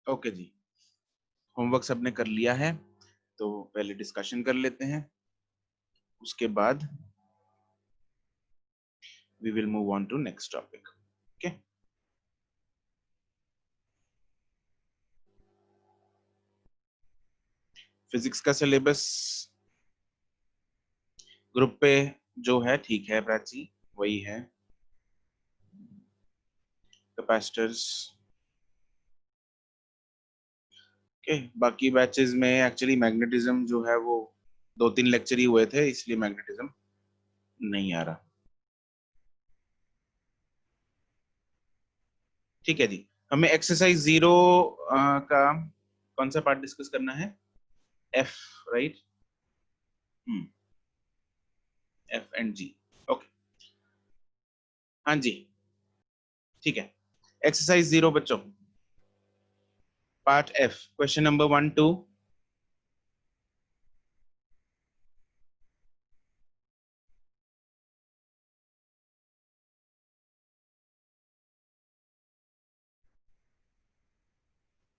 Okay जी, homework सबने कर लिया है तो पहले डिस्कशन कर लेते हैं, उसके बाद we will move on to next topic. Okay. Physics का सिलेबस ग्रुप पे जो है ठीक है प्राची, वही है। कैपेसिटर्स के बाकी बैचेस में एक्चुअली मैग्नेटिज्म जो है वो 2-3 लेक्चर ही हुए थे, इसलिए मैग्नेटिज्म नहीं आ रहा। ठीक है जी, हमें एक्सरसाइज 0 का कौन सा पार्ट डिस्कस करना है? F, right? F and G, okay. हाँ जी, ठीक है। एक्सरसाइज 0 बच्चों, part F, question number 1 2।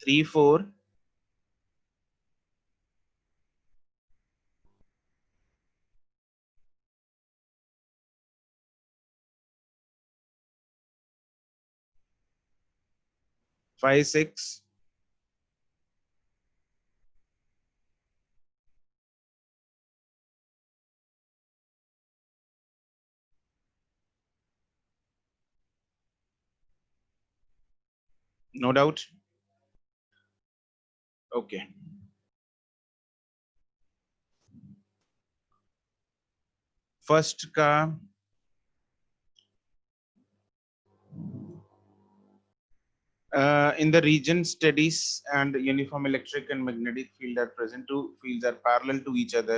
3 4 5 6 no doubt, okay. First का in the region steadies and uniform electric and magnetic field are present, two fields are parallel to each other,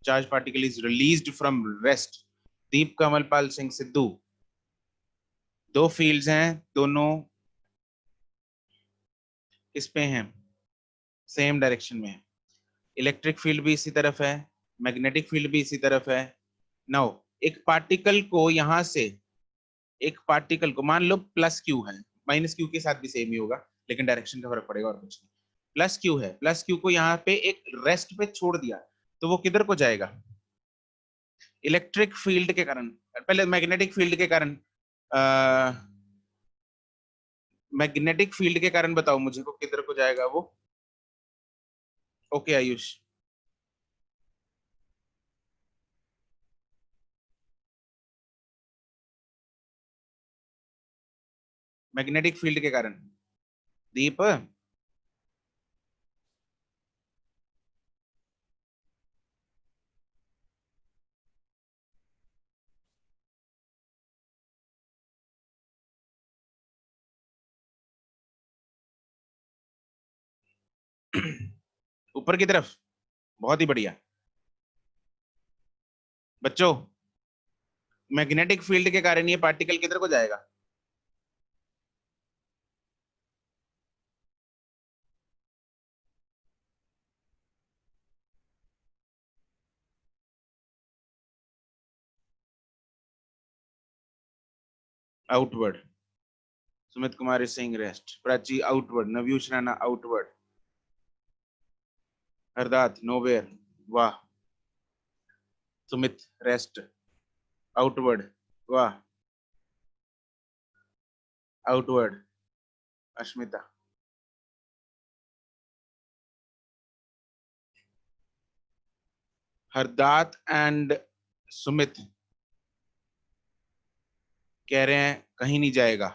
charge particle is released from rest, दीप कमलपाल सिंह सिद्धू। दो fields हैं, दोनों इस पे हैं, same direction में है। Electric field भी इसी तरफ है, मैग्नेटिक फील्ड भी इसी तरफ है। नाउ एक पार्टिकल को यहां से, एक पार्टिकल को मान लो प्लस क्यू है, माइनस क्यू के साथ भी सेम ही होगा, लेकिन डायरेक्शन का फर्क पड़ेगा और कुछ नहीं। प्लस क्यू है, प्लस क्यू को यहाँ पे एक रेस्ट पे छोड़ दिया, तो वो किधर को जाएगा? इलेक्ट्रिक फील्ड के कारण, पहले मैग्नेटिक फील्ड के कारण, मैग्नेटिक फील्ड के कारण बताओ मुझे को किधर को जाएगा वो? ओके आयुष, मैग्नेटिक फील्ड के कारण। दीप ऊपर की तरफ, बहुत ही बढ़िया बच्चों। मैग्नेटिक फील्ड के कारण ये पार्टिकल किधर को जाएगा? Outward. Sumit Kumar Singh rest, Prachi outward, Navyush Rana outward, Hardat nowhere, वाह। सुमित रेस्ट, आउटवर्ड, वाह। आउटवर्ड, अश्मिता। हरदात एंड सुमित कह रहे हैं कहीं नहीं जाएगा।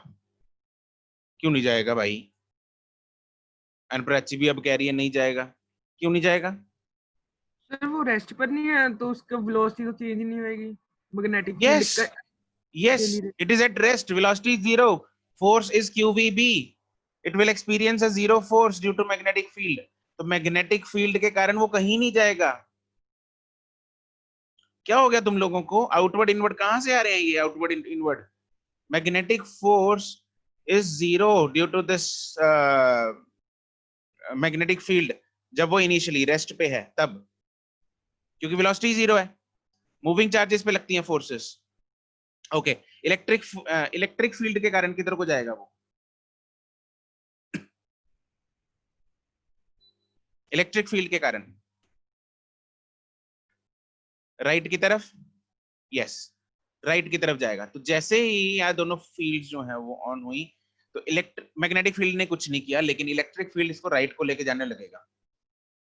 क्यों नहीं जाएगा भाई? अनप्राची भी अब कह रही है नहीं जाएगा, क्यों नहीं जाएगा? सर वो रेस्ट पर नहीं है तो उसका वेलोसिटी तो चेंज नहीं होगी मैग्नेटिक फील्ड यस, का yes, के लिए। it is at rest, velocity is zero, force is qvb, it will experience a zero force due to magnetic field। तो मैग्नेटिक फील्ड के कारण वो कहीं नहीं जाएगा। क्या हो गया तुम लोगों को? आउटवर्ड इनवर्ड कहां से आ रहे हैं ये? Outward inward, magnetic force is zero due to this magnetic field, जब वो इनिशियली रेस्ट पे है तब, क्योंकि वेलोसिटी जीरो है, मूविंग चार्जेस पे लगती हैं forces. Okay, electric electric field के कारण किधर को जाएगा वो? इलेक्ट्रिक फील्ड के कारण राइट की तरफ, यस राइट की तरफ जाएगा। तो जैसे ही यहाँ दोनों फील्ड जो है वो ऑन हुई, तो इलेक्ट्रिक मैग्नेटिक फील्ड ने कुछ नहीं किया, लेकिन इलेक्ट्रिक फील्ड इसको राइट को लेके जाने लगेगा।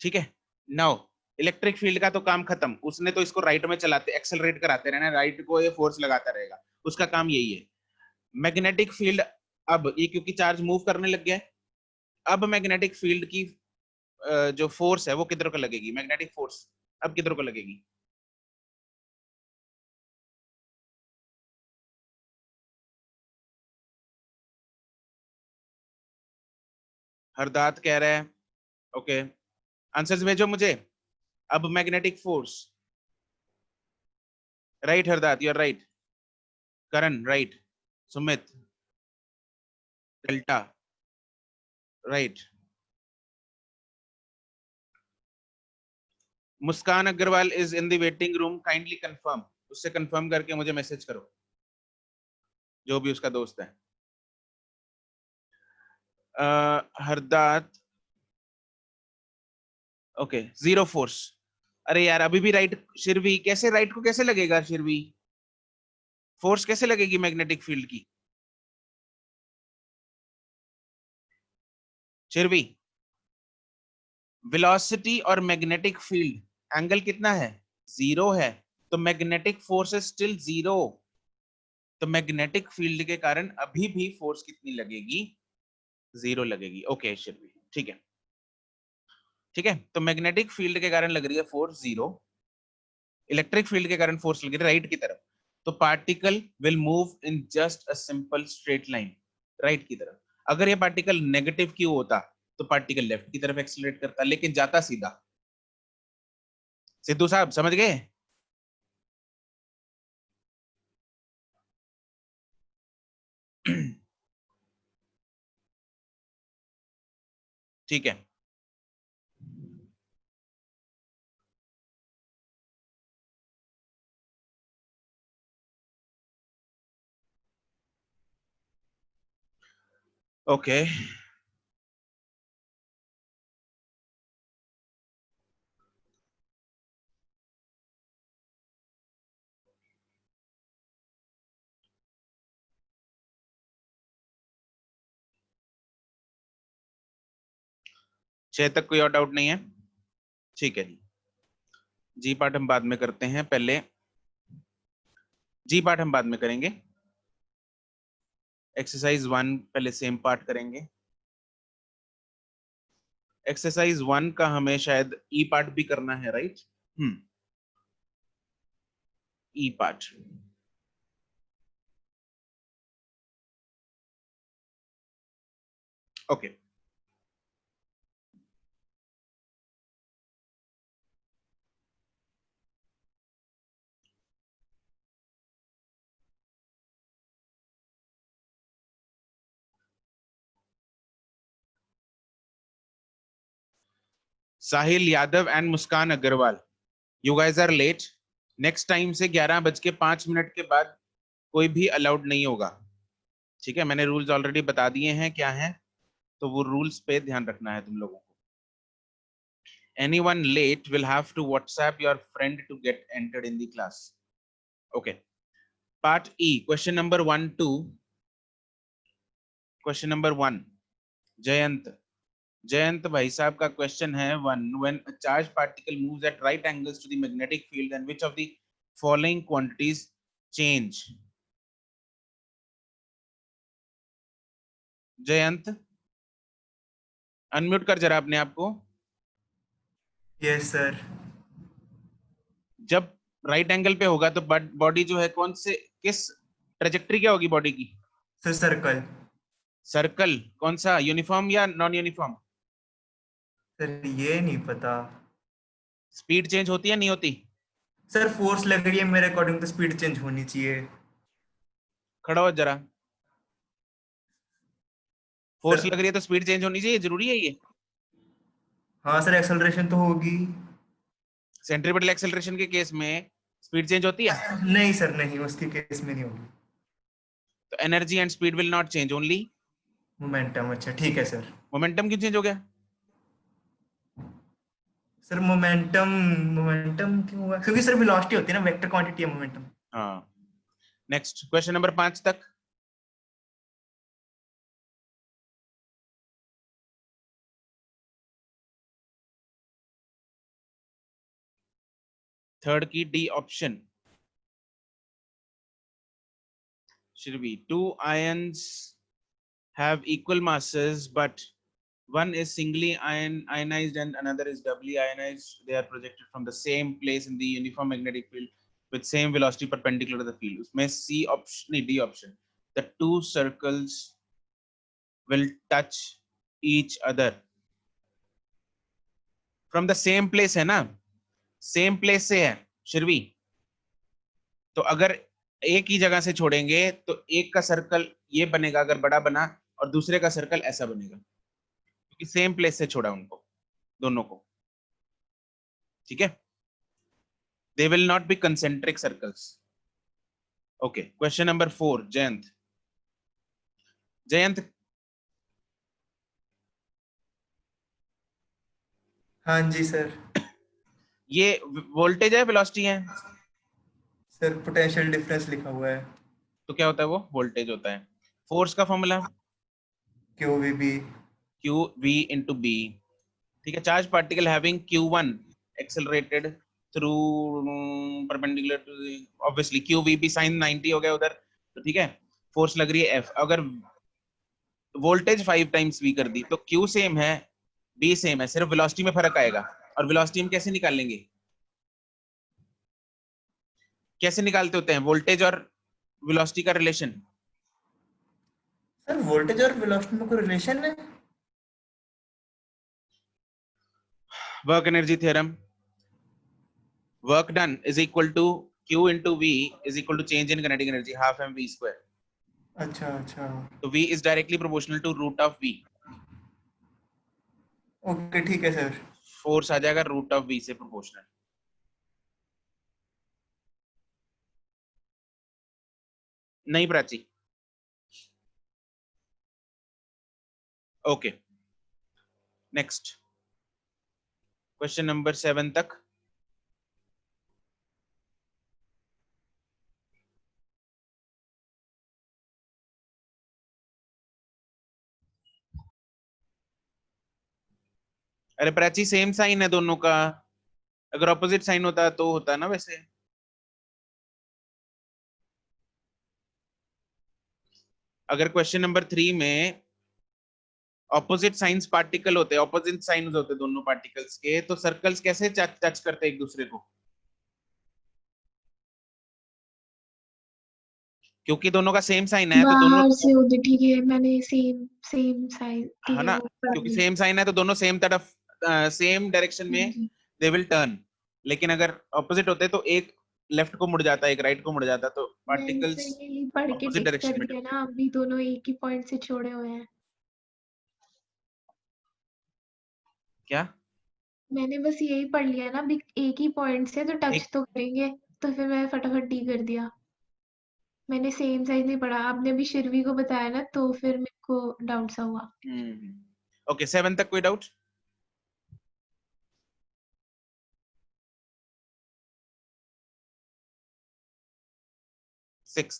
ठीक है, नाउ इलेक्ट्रिक फील्ड का तो काम खत्म, उसने तो इसको राइट में चलाते एक्सेलरेट कराते रहना, राइट को ये फोर्स लगाता रहेगा, उसका काम यही है। मैग्नेटिक फील्ड अब ये क्योंकि चार्ज मूव करने लग गया है, अब मैग्नेटिक फील्ड की जो फोर्स है वो किधर को लगेगी, मैग्नेटिक फोर्स अब किधर को लगेगी, हरदात कह रहा है ओके, आंसर्स भेजो मुझे। अब magnetic force, right Hardat you are right, Karan right, Sumit delta right, Muskan Agarwal is in the waiting room, kindly confirm, उससे कंफर्म करके मुझे मैसेज करो, जो भी उसका दोस्त है। Hardat okay, zero force. अरे यार अभी भी राइट, शिरवी कैसे राइट को कैसे लगेगा, शिरवी फोर्स कैसे लगेगी मैग्नेटिक फील्ड की, शिरवी वेलोसिटी और मैग्नेटिक फील्ड एंगल कितना है, जीरो है, तो magnetic force is still zero, तो मैग्नेटिक फील्ड के कारण अभी भी फोर्स कितनी लगेगी, जीरो लगेगी। ओके शिरवी ठीक है, ठीक है, तो मैग्नेटिक फील्ड के कारण लग रही है फोर्स जीरो, इलेक्ट्रिक फील्ड के कारण फोर्स लग रही है राइट की तरफ, तो particle will move in just a simple straight line right की तरफ। अगर ये पार्टिकल नेगेटिव क्यू होता तो पार्टिकल लेफ्ट की तरफ एक्सेलरेट करता, लेकिन जाता सीधा। सिद्धू साहब समझ गए? ठीक है, ओके छह तक कोई और डाउट नहीं है? ठीक है जी, जी पार्ट हम बाद में करते हैं, पहले जी पार्ट हम बाद में करेंगे, एक्सरसाइज 1 पहले सेम पार्ट करेंगे। एक्सरसाइज 1 का हमें शायद ई पार्ट भी करना है, right? E part okay. Sahil Yadav and Muskan Agarwal, you guys are late, next time से 11:05 के बाद कोई भी अलाउड नहीं होगा, ठीक है? मैंने रूल्स ऑलरेडी बता दिए हैं क्या है, तो वो रूल्स पे ध्यान रखना है तुम लोगों को। Anyone late will have to WhatsApp your friend to get entered in the class. Okay. Part E, question number 1 2. Question number 1, Jayant. Jayant भाई साहब का क्वेश्चन है 1, when a charged particle moves at right angles to the magnetic field, then which of the following quantities change? Jayant unmute कर जरा अपने आप को। Yes sir. जब राइट एंगल पे होगा तो बॉडी जो है कौन से किस ट्रेजेक्टरी क्या होगी बॉडी की? Sir circle. सर्कल, कौन सा, यूनिफॉर्म या नॉन यूनिफॉर्म? सर ये नहीं पता। स्पीड चेंज होती है नहीं होती? सर फोर्स लग रही है मेरे अकॉर्डिंग तो स्पीड चेंज होनी चाहिए। खड़ा हो जरा, फोर्स सर लग रही है तो स्पीड चेंज होनी चाहिए, जरूरी है ये? हाँ सर एक्सेलरेशन तो होगी। सेंट्रीपिटल एक्सेलरेशन के केस में स्पीड चेंज होती है? नहीं सर नहीं, उसके केस में नहीं होगी। तो energy and speed will not change, only momentum. अच्छा ठीक है सर। मोमेंटम क्यों चेंज हो गया? सर मोमेंटम मोमेंटम क्यों हुआ? क्योंकि सर वेलोसिटी होती है ना, वेक्टर क्वांटिटी है मोमेंटम। हाँ, नेक्स्ट क्वेश्चन नंबर 5 तक। थर्ड की D option should be two ions have equal masses but one is singly ionized and another is doubly ionized. They are projected from the same place in the uniform magnetic field with same velocity perpendicular to the field. उसमें C option नहीं D option. The two circles will touch each other from the same place है ना, same place से है शिरवी। तो अगर एक ही जगह से छोड़ेंगे तो एक का सर्कल ये बनेगा अगर बड़ा बना, और दूसरे का सर्कल ऐसा बनेगा, क्योंकि सेम प्लेस से छोड़ा उनको दोनों को। ठीक है, they will not be concentric circles. Okay, question number 4 Jayant. Jayant, हाँ जी सर। ये वोल्टेज है वेलोसिटी है? सर पोटेंशियल डिफरेंस लिखा हुआ है। तो क्या होता है वो? वोल्टेज होता है। फोर्स का formula Q V B. Q V into B. ठीक है, charge particle having Q1 accelerated through perpendicular to obviously Q V B sine 90 हो गया उधर, तो ठीक है। फोर्स लग रही है F, अगर वोल्टेज 5 टाइम्स V कर दी तो Q सेम है, B सेम है, सिर्फ वेलोसिटी में फर्क आएगा। और वेलोसिटी हम कैसे निकाल लेंगे? कैसे निकालते होते हैं वोल्टेज और वेलोसिटी का रिलेशन? सर वोल्टेज और वेलोसिटी में कोई रिलेशन है? Work energy theorem, work done is equal to Q into V is equal to change in kinetic energy half mv square. अच्छा अच्छा। तो V is directly proportional to root of V. Okay ठीक है sir. Force आ जाएगा root of V से proportional. नहीं Prachi? Okay, next question number 7 तक। अरे प्राची, सेम साइन है दोनों का, अगर ऑपोजिट साइन होता तो होता ना वैसे। अगर क्वेश्चन नंबर 3 में ऑपोजिट साइंस पार्टिकल होते, ऑपोजिट साइंस होते दोनों पार्टिकल्स के, तो सर्कल्स कैसे टच करते एक दूसरे को? क्योंकि दोनों का सेम साइन है तो दोनों, बाहर से होते, ठीक है, मैंने सेम सेम साइज, ठीक है है, ना, वो पढ़ क्योंकि ली। सेम साइन है तो दोनों सेम तरफ सेम डायरेक्शन में जी। They will turn. लेकिन अगर ऑपोजिट होते तो एक लेफ्ट को मुड़ जाता, एक राइट को मुड़ जाता, तो मैंने तो पार्टिकल्स यही पढ़ के ऑपोजिट टिक डायरेक्शन कर में। दिया ना, अभी दोनों एक ही पॉइंट से छोड़े हुए हैं। क्या? मैंने बस यही पढ़ लिया ना, अभी एक ही पॉइंट से तो टच एक तो करेंगे, तो फिर मैं फटाफट टी कर दिया। मैंने सेम साइज नहीं पढ़ा, आपने अभी शिरवी को बताया ना, तो फिर मेरे को डाउट सा हुआ। ओके, 7 तक कोई doubt? 6,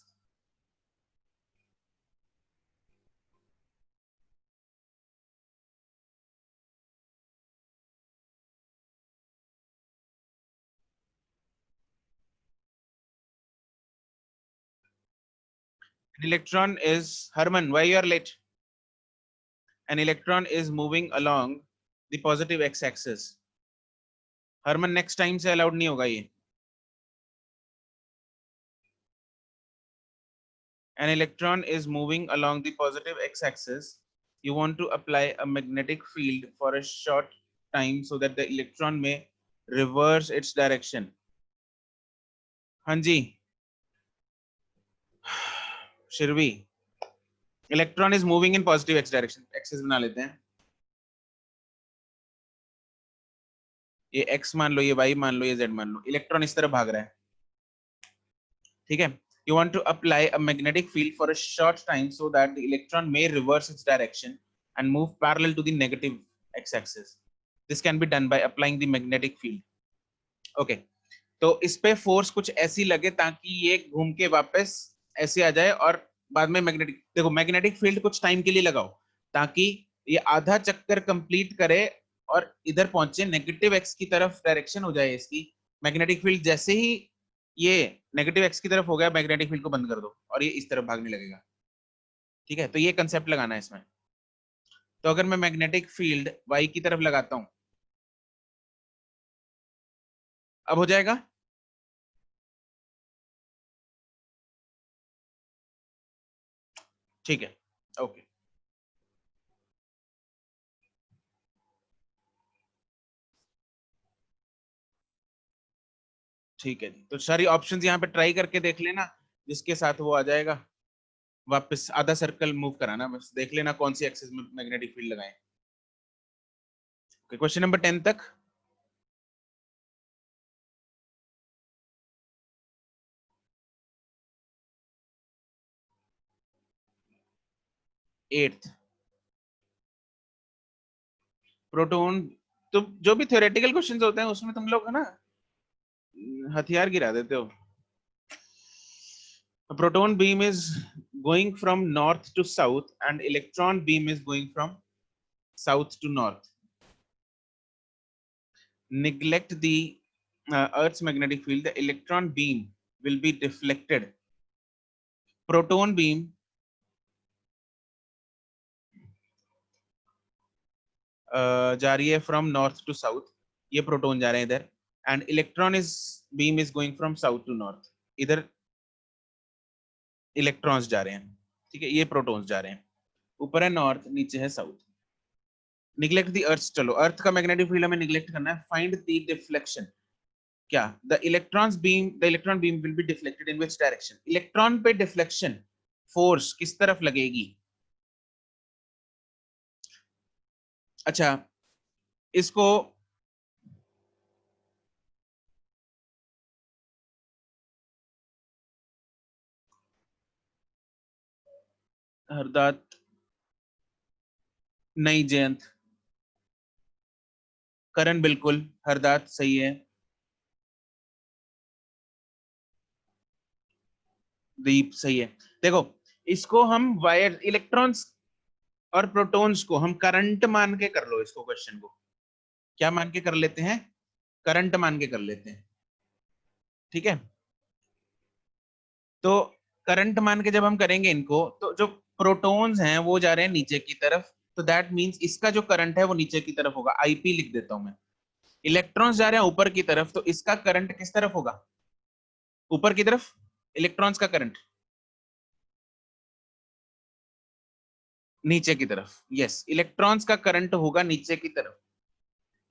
an electron is, Harman, why you are late? An electron is moving along the positive x-axis. Harman, next time से अलाउड नहीं होगा ये। An electron is moving along the positive x-axis. You want to apply a magnetic field for a short time so that the electron may reverse its direction. हाँ जी Shirvi, electron is moving in positive X direction, axis बना लेते हैं। ये x मान लो, ये y मान लो, ये z मान लो, इलेक्ट्रॉन इस तरह भाग रहा है, ठीक है। You want to apply a magnetic field for a short time so that the electron may reverse its direction and move parallel to the negative x-axis. This can be done by applying the magnetic field. Okay, तो इस पे force कुछ ऐसी लगे ताकि ये घूम के वापस ऐसे आ जाए और बाद में मैग्नेटिक, देखो मैग्नेटिक फील्ड कुछ टाइम के लिए लगाओ ताकि ये आधा चक्कर कंप्लीट करे और इधर पहुंचे, नेगेटिव एक्स की तरफ डायरेक्शन हो जाए इसकी। मैग्नेटिक फील्ड जैसे ही ये नेगेटिव एक्स की तरफ हो गया, मैग्नेटिक फील्ड को बंद कर दो और ये इस तरफ भागने लगेगा। ठीक है, तो ये कंसेप्ट लगाना है इसमें। तो अगर मैं मैग्नेटिक फील्ड वाई की तरफ लगाता हूं, अब हो जाएगा। ठीक है, ओके। ठीक है जी, तो सारी ऑप्शंस यहाँ पे ट्राई करके देख लेना, जिसके साथ वो आ जाएगा वापस आधा सर्कल मूव कराना, बस देख लेना कौन सी एक्सिस में मैग्नेटिक फील्ड लगाएं। ओके, क्वेश्चन नंबर 10 तक। एट्थ, प्रोटॉन, तो जो भी थ्योरेटिकल क्वेश्चंस होते हैं उसमें तुम लोग है ना हथियार गिरा देते हो। A proton beam is going from north to south and electron beam is going from south to north. Neglect the Earth's magnetic field, the electron beam will be deflected. Proton beam जा रही है from north to south, ये proton जा रहे हैं इधर, and electron is beam is going from south to north, इधर electrons जा रहे हैं। ठीक है, ये प्रोटॉन्स जा रहे हैं, ऊपर है नॉर्थ, नीचे है साउथ। निग्लेक्ट द अर्थ, चलो अर्थ का मैग्नेटिक फील्ड हमें निग्लेक्ट करना है। फाइंड द डिफ्लेक्शन, क्या the electron beam will be deflected in which direction. Electron पे डिफ्लेक्शन फोर्स किस तरफ लगेगी। अच्छा, इसको हरदात, नहीं जयंत, करण बिल्कुल, हरदात सही है, दीप सही है। देखो इसको हम वायर, इलेक्ट्रॉन्स और प्रोटॉन्स को हम करंट मान के कर लो, इसको क्वेश्चन को क्या मान के कर लेते हैं, करंट मान के कर लेते हैं। ठीक है, तो करंट मान के जब हम करेंगे इनको, तो जो प्रोटॉन्स हैं वो जा रहे हैं नीचे की तरफ, तो दैट मींस इसका जो करंट है वो नीचे की तरफ होगा, आईपी लिख देता हूं मैं। इलेक्ट्रॉन्स जा रहे हैं ऊपर की तरफ, तो इसका करंट किस तरफ होगा, ऊपर की तरफ। इलेक्ट्रॉन्स का करंट नीचे की तरफ, यस, इलेक्ट्रॉन्स का करंट होगा नीचे की तरफ।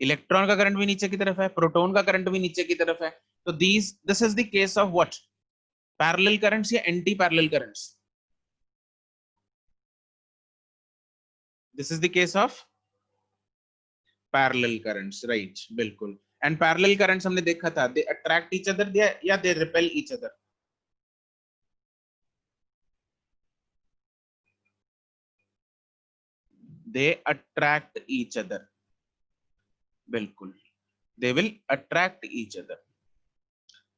इलेक्ट्रॉन का करंट भी नीचे की तरफ है, प्रोटॉन का करंट भी नीचे की तरफ है। तो this is the case of what, parallel currents या anti parallel currents. This is the case of parallel currents, right, बिल्कुल। एंड पैरेलल करंट्स हमने देखा था, दे अट्रैक्ट ईच अदर या they repel each other. They attract each other, बिल्कुल, they will attract each other.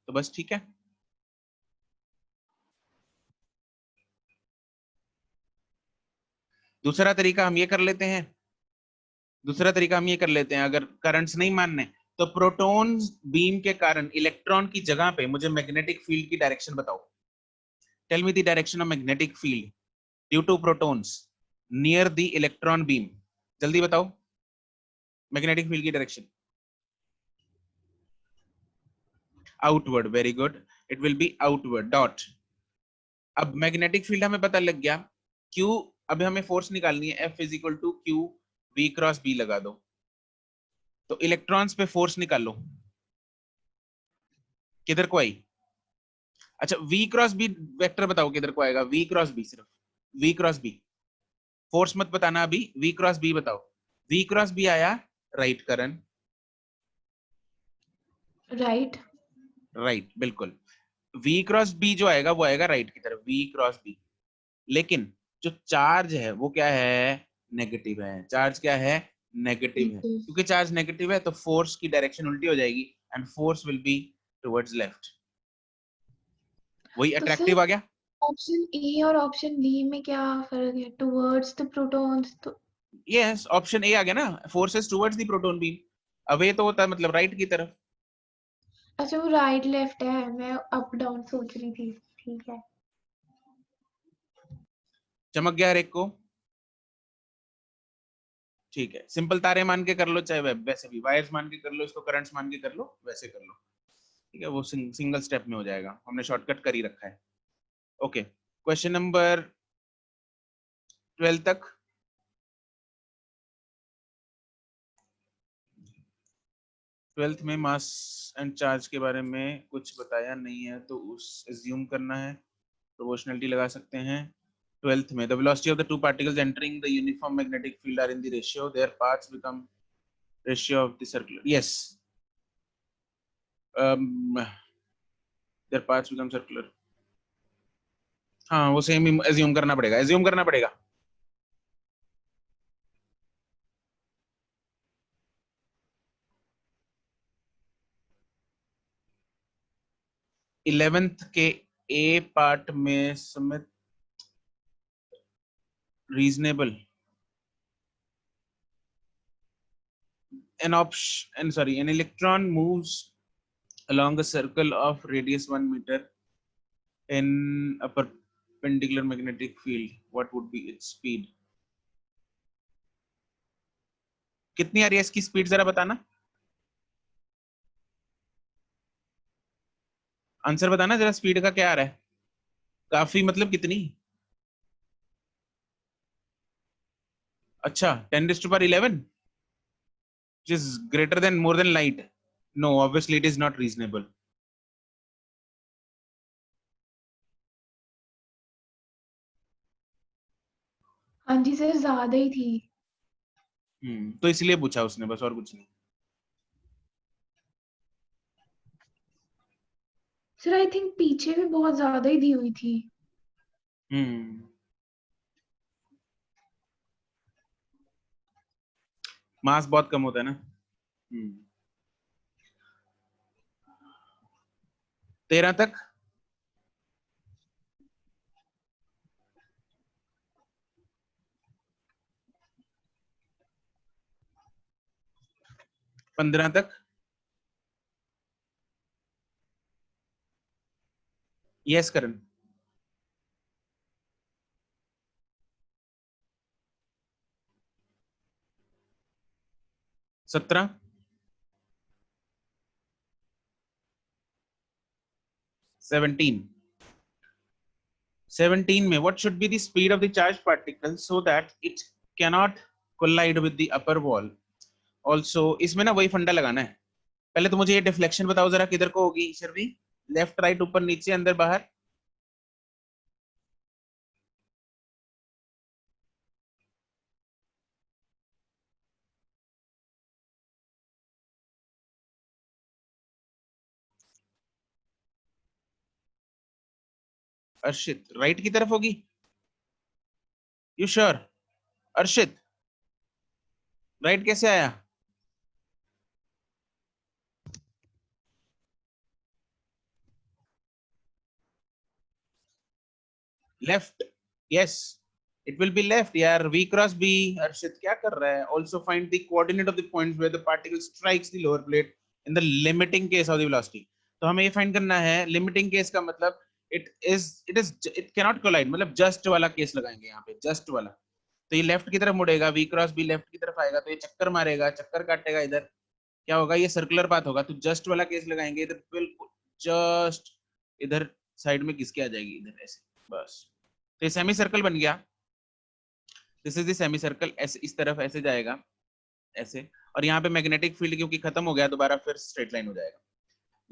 तो बस ठीक है, दूसरा तरीका हम ये कर लेते हैं, दूसरा तरीका हम ये कर लेते हैं, अगर करंट्स नहीं मानने तो प्रोटॉन बीम के कारण इलेक्ट्रॉन की जगह पे मुझे मैग्नेटिक फील्ड की डायरेक्शन बताओ। Tell me the direction of magnetic field due to protons near the electron beam, जल्दी बताओ मैग्नेटिक फील्ड की direction. Outward, very good, it will be outward dot. अब मैग्नेटिक फील्ड हमें पता लग गया, क्यू, अब हमें फोर्स निकालनी है, F is equal to Q V cross B लगा दो, तो इलेक्ट्रॉन्स पे फोर्स निकालो, किधर को आई। अच्छा, V क्रॉस B वेक्टर बताओ किधर को आएगा, V क्रॉस B, सिर्फ V क्रॉस B, फोर्स मत बताना अभी, V क्रॉस B बताओ। V क्रॉस B आया राइट, करण राइट, राइट, बिल्कुल। V क्रॉस B जो आएगा वो आएगा राइट की तरफ, V क्रॉस B। लेकिन जो चार्ज है वो क्या है, नेगेटिव है। चार्ज क्या है, नेगेटिव है, Negative. क्योंकि चार्ज नेगेटिव है तो फोर्स की डायरेक्शन उल्टी हो जाएगी and force will be towards left. वही तो अट्रैक्टिव सर आ गया। ऑप्शन ए और ऑप्शन बी में क्या फर्क है? टुवर्ड्स द प्रोटॉन्स तो यस, ऑप्शन ए आ गया ना, forces towards the proton beam. Away तो होता है मतलब राइट की तरफ। अच्छा वो राइट लेफ्ट है, मैं अप डाउन सोच रही थी। ठीक है। चमक गया हर एक को? ठीक है, सिंपल तारे मान के कर लो, चाहे वैसे भी वायर्स मान के कर लो, इसको करंट्स मान के कर लो, वैसे कर लो, ठीक है, वो सिंगल स्टेप में हो जाएगा, हमने शॉर्टकट कर ही रखा है। ओके, क्वेश्चन नंबर 12 तक। ट्वेल्थ में मास एंड चार्ज के बारे में कुछ बताया नहीं है, तो उस एज्यूम करना है, प्रोपोर्शनलिटी लगा सकते हैं। 12th में the velocity of the two particles entering the uniform magnetic field are in the ratio, their paths become ratio of the circular, yes, their paths become circular, हाँ वो सेम एज्यूम करना पड़ेगा, assume करना पड़ेगा। Eleventh के ए part में समित reasonable an electron moves along a circle of radius 1 meter in a perpendicular magnetic field, what would be its speed? कितनी आ रही है इसकी स्पीड जरा बताना, आंसर बताना जरा, स्पीड का क्या आ रहा है? काफी मतलब कितनी? अच्छा 10⁻11, which is greater than more than light. No, obviously it is not reasonable. हाँ जी सर ज्यादा ही थी। तो इसलिए पूछा उसने, बस और कुछ नहीं। सर आई थिंक पीछे भी बहुत ज्यादा ही दी हुई थी। मास बहुत कम होता है ना। 13 तक। पंद्रह तक। यस करण। 17। 17। 17 में what should be the speed of the charged particle so that it cannot collide with the upper wall? Also इसमें ना वही फंडा लगाना है। पहले तो मुझे ये डिफ्लेक्शन बताओ जरा, किधर को होगी शर्वी? लेफ्ट राइट ऊपर नीचे अंदर बाहर? अर्शित राइट की तरफ होगी? You sure? अर्शित राइट कैसे आया? Left, yes it will be left यार, v क्रॉस b। अर्शित क्या कर रहा है? Also find the coordinate of the points where the particle strikes the lower plate in the limiting case of the velocity. तो हमें ये फाइंड करना है, लिमिटिंग केस का मतलब इट कैन नॉट कोलाइड, मतलब जस्ट वाला केस लगाएंगे यहाँ पे, जस्ट वाला। तो ये लेफ्ट की तरफ मुड़ेगा, v क्रॉस b लेफ्ट की तरफ आएगा, तो ये चक्कर मारेगा, चक्कर काटेगा, इधर क्या होगा, ये सर्कुलर पाथ होगा, तो जस्ट वाला केस लगाएंगे, इधर बिल्कुल जस्ट इधर साइड में किसके आ जाएगी, इधर ऐसे, बस। तो ये सेमी सर्कल बन गया, this is the semi circle, ऐसे इस तरफ ऐसे जाएगा ऐसे, और यहाँ पे मैग्नेटिक फील्ड क्योंकि खत्म हो गया, दोबारा फिर स्ट्रेट लाइन हो जाएगा,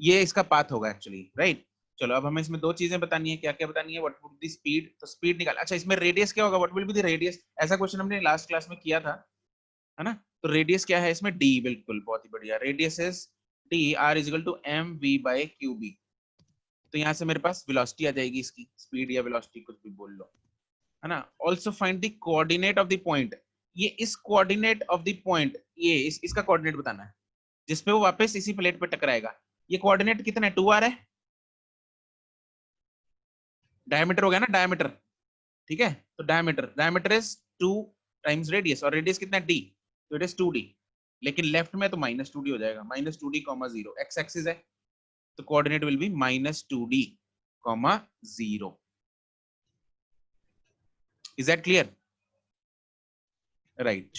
ये इसका पाथ होगा एक्चुअली, राइट। चलो अब हमें इसमें दो चीजें बतानी है, क्या क्या बतानी है, व्हाट वुड बी स्पीड, तो स्पीड निकाल। अच्छा इसमें रेडियस क्या होगा, what will be the radius, ऐसा क्वेश्चन हमने लास्ट क्लास में किया था, है ना। तो रेडियस क्या है इसमें, d, बिल्कुल बहुत ही बढ़िया, radius is d, r is equal to mv/qb। तो यहाँ से मेरे पास वेलोसिटी आ जाएगी इसकी, स्पीड या वेलोसिटी कुछ भी बोल लो, है ना। Also find the coordinate of the point, ये इस कोऑर्डिनेट ऑफ द पॉइंट, ये इसका कोऑर्डिनेट बताना है जिसपे वो वापस इसी प्लेट पे टकराएगा। ये कोऑर्डिनेट कितना है, 2r है, डायमीटर हो गया ना डायमीटर, ठीक है। तो डायमीटर इज 2 टाइम्स रेडियस, और रेडियस कितना है d, तो इट इज 2d। लेकिन लेफ्ट में तो -2d हो जाएगा, -2d, 0, x एक्सिस है, तो coordinate will be -2d, 0। Is that clear? Right,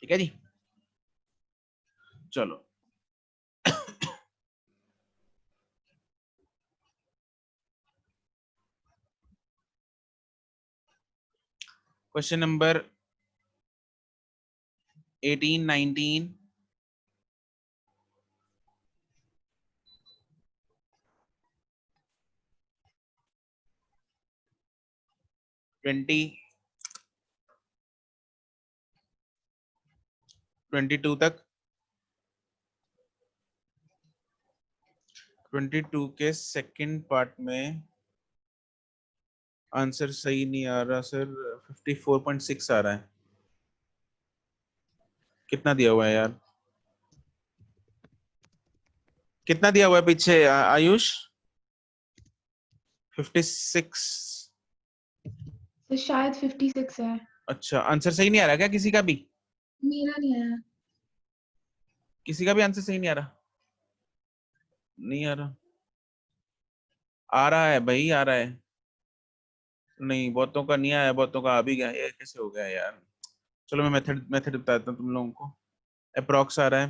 ठीक है जी। चलो क्वेश्चन नंबर 18, 19, 20, 22 तक। 22 के सेकंड पार्ट में आंसर सही नहीं आ रहा सर, 54.6 आ रहा है। कितना दिया हुआ है यार, कितना दिया हुआ है पीछे आयुष? 56। तो शायद 56 है। अच्छा, आंसर सही नहीं आ रहा क्या किसी का भी? मेरा नहीं आया। किसी का भी आंसर सही नहीं आ रहा? नहीं आ रहा, आ रहा है भाई, आ रहा है। नहीं, बहुतों का नहीं आया, बहुतों का आ भी गया, ये कैसे हो गया यार? चलो मैं मेथड मेथड बताता हूँ तुम लोगों को। अप्रॉक्स आ रहा है,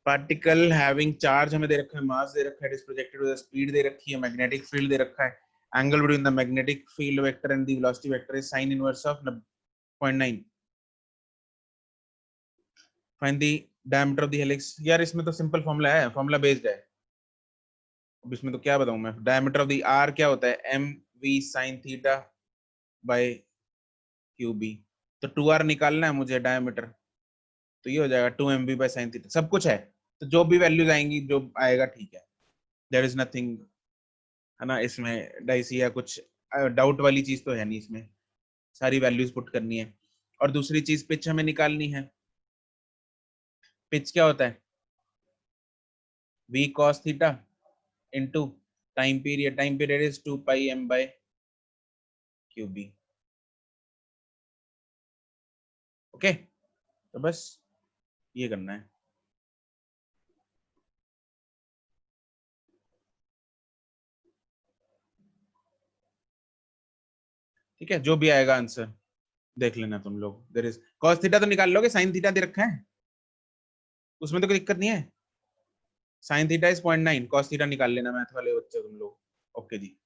पार्टिकल हैविंग चार्ज हमें दे रखा है, मास दे रखा है, it is projected with speed दे रखी है, मैग्नेटिक फील्ड दे रखा है, angle between the magnetic field vector and the velocity vector is sine inverse of 0.9। Find the diameter of the helix. यार इसमें तो सिंपल फॉर्मूला है, फॉर्मूला बेस्ड है। अब इसमें तो क्या बताऊं मैं, डायमीटर ऑफ द आर क्या होता है, M V sine theta by Q B. तो 2r निकालना है मुझे डायमीटर, तो ये हो जाएगा 2mv बाय साइन थीटा। सब कुछ है, तो जो भी वैल्यूज आएंगी, जो आएगा ठीक है, देयर इज नथिंग, है ना, इसमें डाइसी या कुछ डाउट वाली चीज तो है नहीं इसमें, सारी वैल्यूज पुट करनी है। और दूसरी चीज पिच हमें निकालनी है। पिच क्या होता है, v cos theta into time period is 2 pi m by Q B. Okay, तो बस ये करना है। ठीक है, जो भी आएगा आंसर देख लेना तुम लोग। देयर इज cos थीटा तो निकाल लोगे, sin थीटा दे रखा है, उसमें तो कोई दिक्कत नहीं है। sin theta is 0.9, cos theta निकाल लेना मैथ वाले बच्चे तुम लोग। ओके जी,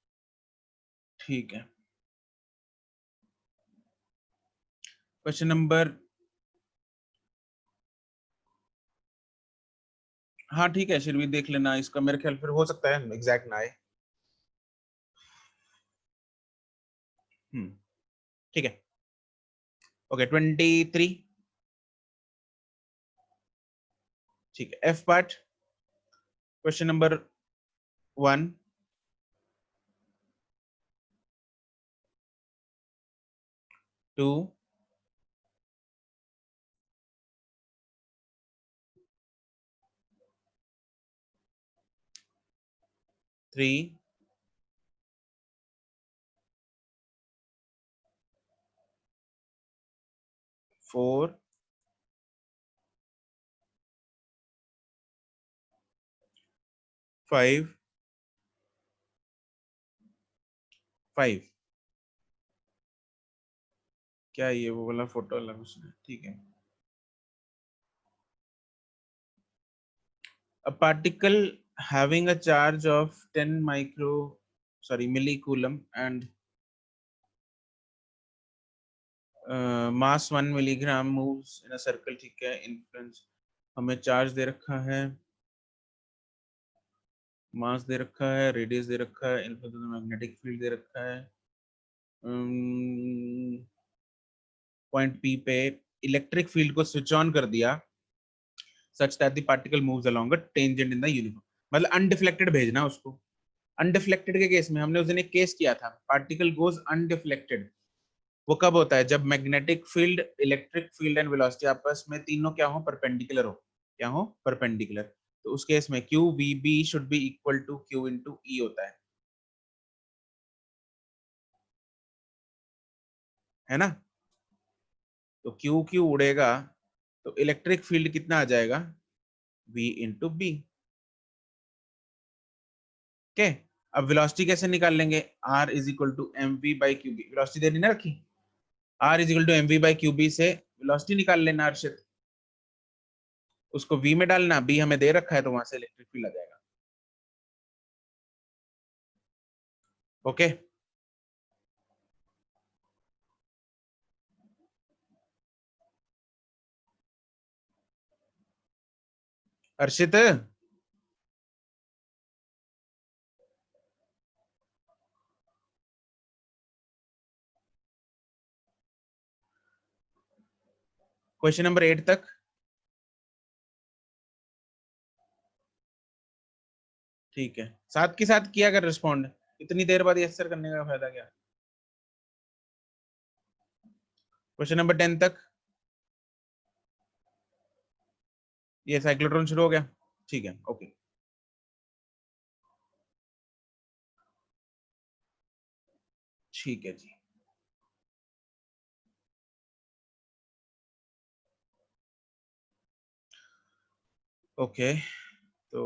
ठीक है। क्वेश्चन नंबर, हाँ ठीक है, फिर भी देख लेना इसका, मेरे ख्याल फिर हो सकता है एग्जैक्ट ना आए। ठीक है, ओके 23। ठीक है, एफ पार्ट, क्वेश्चन नंबर 1, 2, 3, 4, 5, 5। क्या ये वो वाला फोटो वाला कुछ नहीं, ठीक है। A particle having a charge of 10 millicoulomb and mass 1 milligram moves in a circle, ठीक है। इन्फ्लुएंस, हमें चार्ज दे रखा है, मास दे रखा है, रेडियस दे रखा है, इन्फ्लुएंस मैग्नेटिक फील्ड दे रखा है। पॉइंट पी पे इलेक्ट्रिक फील्ड को स्विच ऑन कर दिया such that the particle moves along a tangent in the uniform, मतलब अनडिफ्लेक्टेड भेजना उसको। अनडिफ्लेक्टेड के केस में हमने उस दिन एक केस किया था, पार्टिकल गोज अनडिफ्लेक्टेड, वो कब होता है? जब magnetic field, electric field and velocity आपस में तीनों क्या हो? परपेंडिकुलर हो। क्या हो? परपेंडिकुलर। तो उस केस में Q V B should be equal to Q into E होता है ना? तो क्यू क्यू उड़ेगा तो इलेक्ट्रिक फील्ड कितना आ जाएगा? v into B. ओके, अब वेलोसिटी कैसे निकाल लेंगे? r is equal to M V by Q B. Velocity देनी ना रखी, r is equal to M V by Q B से वेलोसिटी निकाल लेना अर्षित। उसको v में डालना, b हमें दे रखा है तो वहां से इलेक्ट्रिक फील्ड आ जाएगा। ओके, अर्षित क्वेश्चन नंबर 8 तक। ठीक है, साथ के साथ किया कर रिस्पॉन्ड, इतनी देर बाद यस सर करने का फायदा क्या? क्वेश्चन नंबर 10 तक। ये साइक्लोट्रॉन शुरू हो गया, ठीक है, ओके। ठीक है जी। ओके, तो